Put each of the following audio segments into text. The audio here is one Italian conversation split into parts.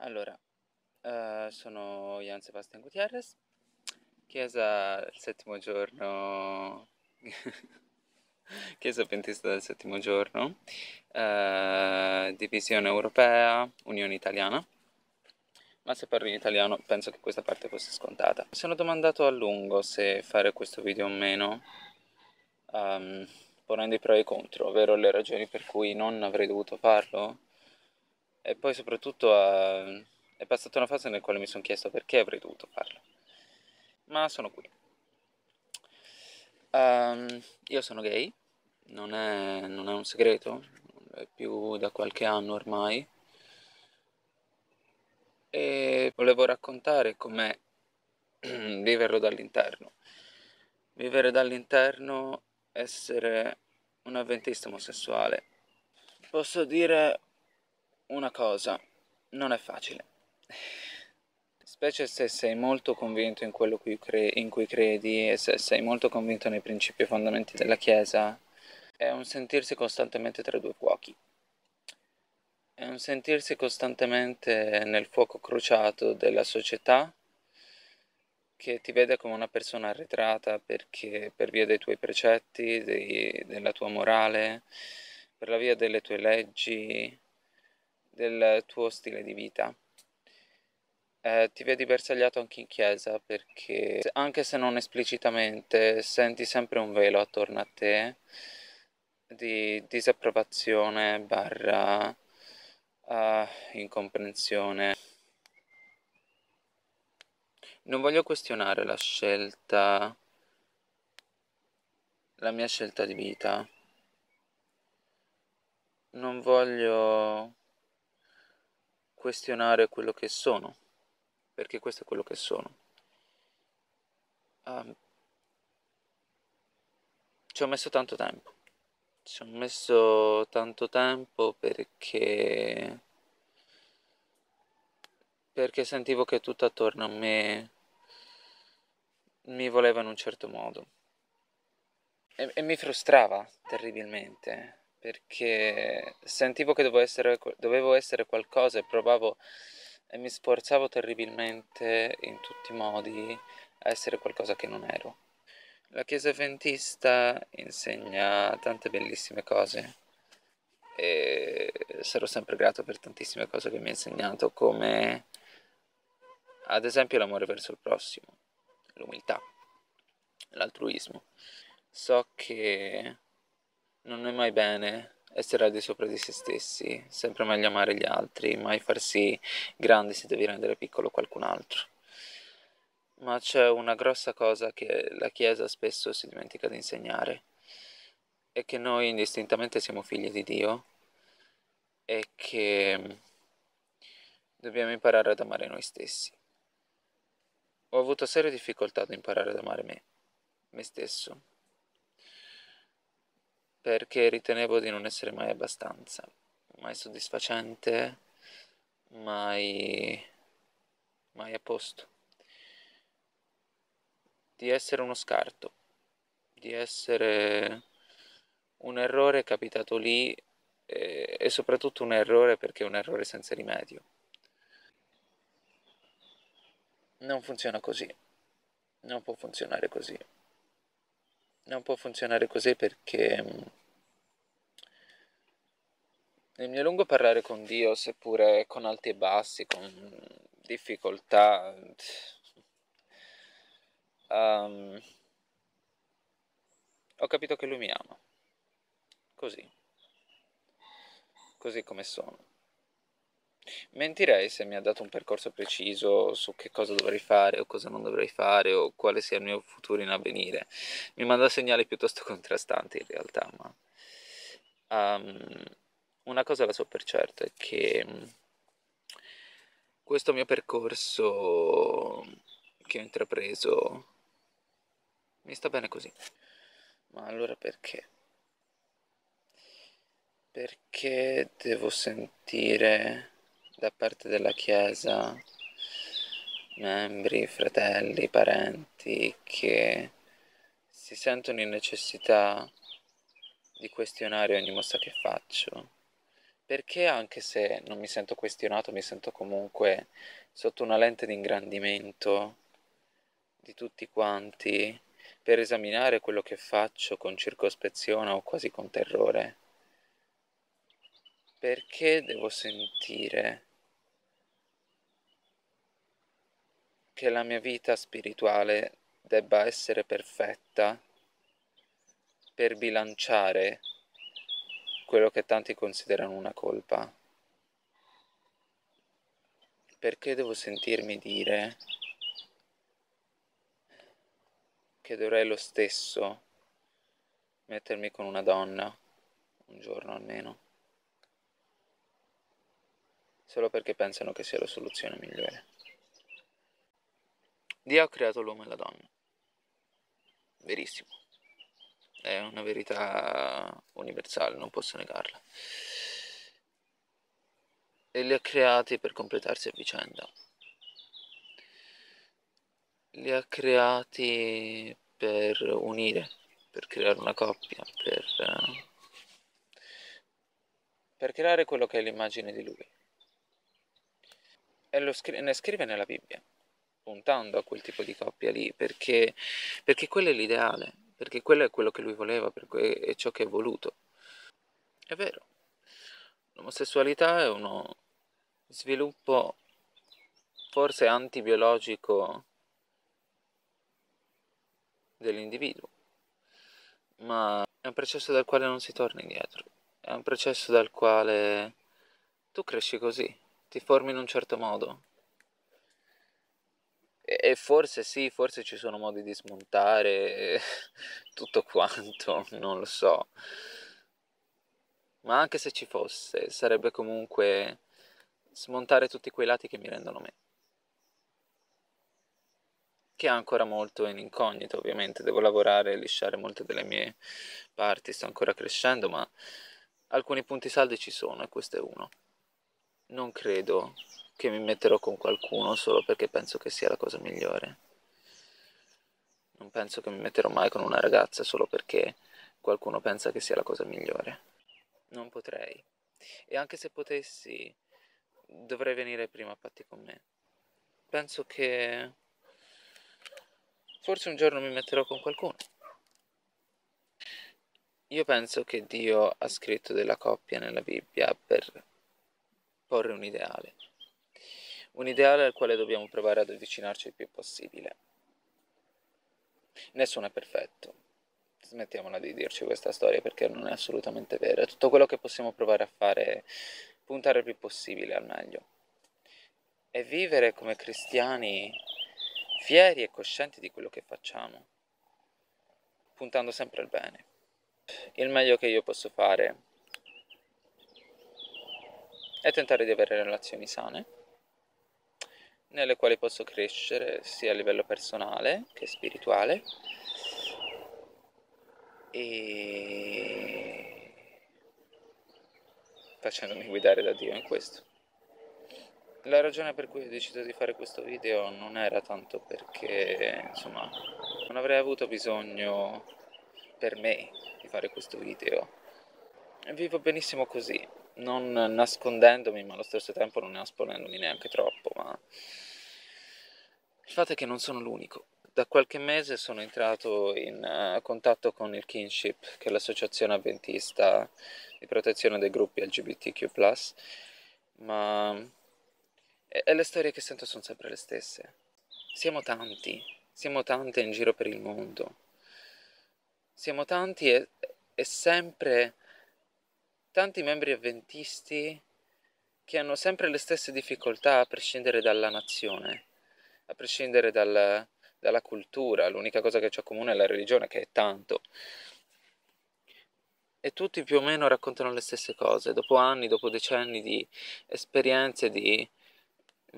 Allora, sono Jan Sebastian Gutierrez, chiesa il settimo giorno, chiesa pentista del settimo giorno, divisione europea, Unione Italiana, ma se parlo in italiano penso che questa parte fosse scontata. Mi sono domandato a lungo se fare questo video o meno, ehm, ponendo i pro e i contro, ovvero le ragioni per cui non avrei dovuto farlo, e poi soprattutto è passata una fase nella quale mi sono chiesto perché avrei dovuto farlo. Ma sono qui. Io sono gay, non è un segreto, è più da qualche anno ormai. E volevo raccontare com'è viverlo dall'interno. Vivere dall'interno, essere un avventista omosessuale. Posso dire una cosa, non è facile. Specie se sei molto convinto in quello in cui credi e se sei molto convinto nei principi e fondamenti della Chiesa, è un sentirsi costantemente tra due fuochi. È un sentirsi costantemente nel fuoco crociato della società che ti vede come una persona arretrata perché per via dei tuoi precetti, della tua morale, per la via delle tue leggi, del tuo stile di vita. Ti vedi bersagliato anche in chiesa perché, anche se non esplicitamente, senti sempre un velo attorno a te di disapprovazione barra incomprensione. Non voglio questionare la mia scelta di vita. Non voglio questionare quello che sono, perché questo è quello che sono. Ci ho messo tanto tempo. Ci ho messo tanto tempo perché sentivo che tutto attorno a me mi voleva in un certo modo. E mi frustrava terribilmente, perché sentivo che dovevo essere qualcosa e provavo e mi sforzavo terribilmente in tutti i modi a essere qualcosa che non ero. La Chiesa Adventista insegna tante bellissime cose e sarò sempre grato per tantissime cose che mi ha insegnato, come ad esempio l'amore verso il prossimo, l'umiltà, l'altruismo. So che non è mai bene essere al di sopra di se stessi, sempre meglio amare gli altri, mai farsi grandi se devi rendere piccolo qualcun altro. Ma c'è una grossa cosa che la Chiesa spesso si dimentica di insegnare, è che noi indistintamente siamo figli di Dio e che dobbiamo imparare ad amare noi stessi. Ho avuto serie difficoltà ad imparare ad amare me stesso, perché ritenevo di non essere mai abbastanza, mai soddisfacente, mai a posto, di essere uno scarto, di essere un errore capitato lì e soprattutto un errore perché è un errore senza rimedio. Non funziona così, non può funzionare così. Non può funzionare così perché nel mio lungo parlare con Dio, seppure con alti e bassi, con difficoltà, ho capito che Lui mi ama, così come sono. Mentirei se mi ha dato un percorso preciso su che cosa dovrei fare o cosa non dovrei fare o quale sia il mio futuro in avvenire. Mi manda segnali piuttosto contrastanti in realtà, ma una cosa la so per certo, è che questo mio percorso che ho intrapreso mi sta bene così. Ma allora perché? Perché devo sentire da parte della Chiesa membri, fratelli, parenti che si sentono in necessità di questionare ogni mossa che faccio, Perché anche se non mi sento questionato, mi sento comunque sotto una lente di ingrandimento di tutti quanti per esaminare quello che faccio con circospezione o quasi con terrore? Perché devo sentire che la mia vita spirituale debba essere perfetta per bilanciare quello che tanti considerano una colpa? Perché devo sentirmi dire che dovrei lo stesso mettermi con una donna, un giorno almeno, solo perché pensano che sia la soluzione migliore? Dio ha creato l'uomo e la donna, verissimo, è una verità universale, non posso negarla. E li ha creati per completarsi a vicenda. Li ha creati per unire, per creare una coppia, per creare quello che è l'immagine di lui. E ne scrive nella Bibbia, puntando a quel tipo di coppia lì, perché quello è l'ideale, perché quello è quello che lui voleva, è ciò che è voluto. È vero, l'omosessualità è uno sviluppo forse antibiologico dell'individuo, ma è un processo dal quale non si torna indietro, è un processo dal quale tu cresci così, ti formi in un certo modo. E forse sì, forse ci sono modi di smontare tutto quanto, non lo so. Ma anche se ci fosse, sarebbe comunque smontare tutti quei lati che mi rendono me. Che è ancora molto in incognito, ovviamente. Devo lavorare e lisciare molte delle mie parti, sto ancora crescendo, ma alcuni punti saldi ci sono e questo è uno. Non credo che mi metterò con qualcuno solo perché penso che sia la cosa migliore. Non penso che mi metterò mai con una ragazza solo perché qualcuno pensa che sia la cosa migliore. Non potrei. E anche se potessi, dovrei venire prima a patti con me. Penso che forse un giorno mi metterò con qualcuno. Io penso che Dio ha scritto della coppia nella Bibbia per porre un ideale al quale dobbiamo provare ad avvicinarci il più possibile. Nessuno è perfetto. Smettiamola di dirci questa storia perché non è assolutamente vera. Tutto quello che possiamo provare a fare è puntare il più possibile al meglio e vivere come cristiani fieri e coscienti di quello che facciamo, puntando sempre al bene. Il meglio che io posso fare è tentare di avere relazioni sane, nelle quali posso crescere sia a livello personale che spirituale e facendomi guidare da Dio in questo. La ragione per cui ho deciso di fare questo video non era tanto perché, insomma, non avrei avuto bisogno per me di fare questo video. Vivo benissimo così, non nascondendomi, ma allo stesso tempo non nascondendomi neanche troppo, ma il fatto è che non sono l'unico. Da qualche mese sono entrato in contatto con il Kinship, che è l'associazione avventista di protezione dei gruppi LGBTQ+, ma e le storie che sento sono sempre le stesse. Siamo tanti in giro per il mondo. Siamo tanti e sempre tanti membri avventisti che hanno sempre le stesse difficoltà a prescindere dalla nazione, a prescindere dalla cultura. L'unica cosa che c'è comune è la religione, che è tanto. E tutti più o meno raccontano le stesse cose, dopo anni, dopo decenni di esperienze, di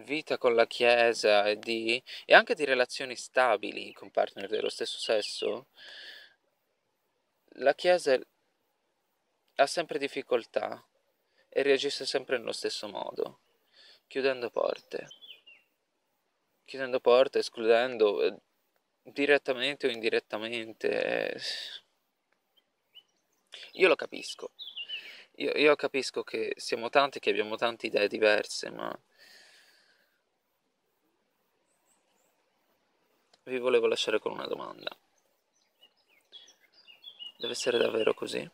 vita con la Chiesa e anche di relazioni stabili con partner dello stesso sesso. La Chiesa ha sempre difficoltà e reagisce sempre nello stesso modo, chiudendo porte, escludendo direttamente o indirettamente. Io lo capisco. Io capisco che siamo tanti, che abbiamo tante idee diverse, ma vi volevo lasciare con una domanda. Deve essere davvero così?